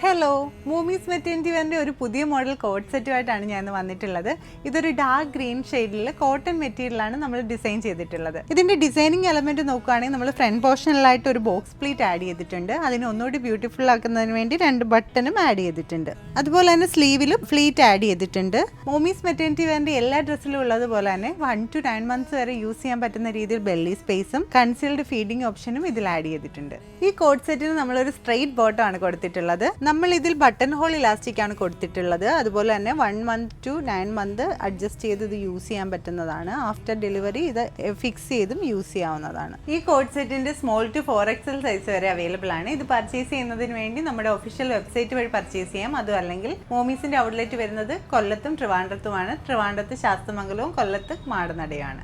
Hello, മൂമീസ് maternity വെയറിൻ്റെ ഒരു പുതിയ model coat സെറ്റുമായിട്ടാണ് ഞാൻ വന്നിട്ടുള്ളത്. ഇതൊരു ഡാർക്ക് ഗ്രീൻ ഷെയ്ഡിൽ കോട്ടൺ മെറ്റീരിയലാണ് നമ്മൾ ഡിസൈൻ ചെയ്തിട്ടുള്ളത്. ഇതിൻ്റെ ഡിസൈനിങ് എലമെൻറ്റ് നോക്കുകയാണെങ്കിൽ നമ്മൾ ഫ്രണ്ട് പോർഷനിലായിട്ട് ഒരു ബോക്സ് പ്ലീറ്റ് ആഡ് ചെയ്തിട്ടുണ്ട്. അതിന് ഒന്നുകൂടി ബ്യൂട്ടിഫുൾ ആക്കുന്നതിന് വേണ്ടി 2 ബട്ടണും ആഡ് ചെയ്തിട്ടുണ്ട്. അതുപോലെ തന്നെ സ്ലീവിലും ഫ്ലീറ്റ് ആഡ് ചെയ്തിട്ടുണ്ട്. മൂമീസ് മെറ്റേണിറ്റി വെയറിൻ്റെ എല്ലാ ഡ്രസ്സിലും ഉള്ളതുപോലെ തന്നെ 1 to 9 months വരെ യൂസ് ചെയ്യാൻ പറ്റുന്ന രീതിയിൽ ബെല്ലി സ്പേസും കൺസീൽഡ് ഫീഡിംഗ് ഓപ്ഷനും ഇതിൽ ആഡ് ചെയ്തിട്ടുണ്ട്. ഈ കോട്ട് സെറ്റിന് നമ്മളൊരു സ്ട്രെയിറ്റ് ബോട്ടം ആണ് കൊടുത്തിട്ടുള്ളത്. നമ്മൾ ഇതിൽ ബട്ടൺ ഹോൾ ഇലാസ്റ്റിക് ആണ് കൊടുത്തിട്ടുള്ളത്. അതുപോലെ തന്നെ 1 month to 9 month അഡ്ജസ്റ്റ് ചെയ്ത് ഇത് യൂസ് ചെയ്യാൻ പറ്റുന്നതാണ്. ആഫ്റ്റർ ഡെലിവറി ഇത് ഫിക്സ് ചെയ്തും യൂസ് ചെയ്യാവുന്നതാണ്. ഈ കോട്ട് സെറ്റിന്റെ സ്മോൾ ടു 4XL സൈസ് വരെ അവൈലബിൾ ആണ്. ഇത് പർച്ചേസ് ചെയ്യുന്നതിന് വേണ്ടി നമ്മുടെ ഒഫീഷ്യൽ വെബ്സൈറ്റ് വഴി പർച്ചേസ് ചെയ്യാം. അതും അല്ലെങ്കിൽ മൂമീസിന്റെ ഔട്ട്ലെറ്റ് വരുന്നത് കൊല്ലത്തും ട്രിവാൻഡ്രത്തുമാണ്. ട്രിവാൻഡ്രത്ത് ശാസ്തമംഗലവും കൊല്ലത്ത് മാടനടയാണ്.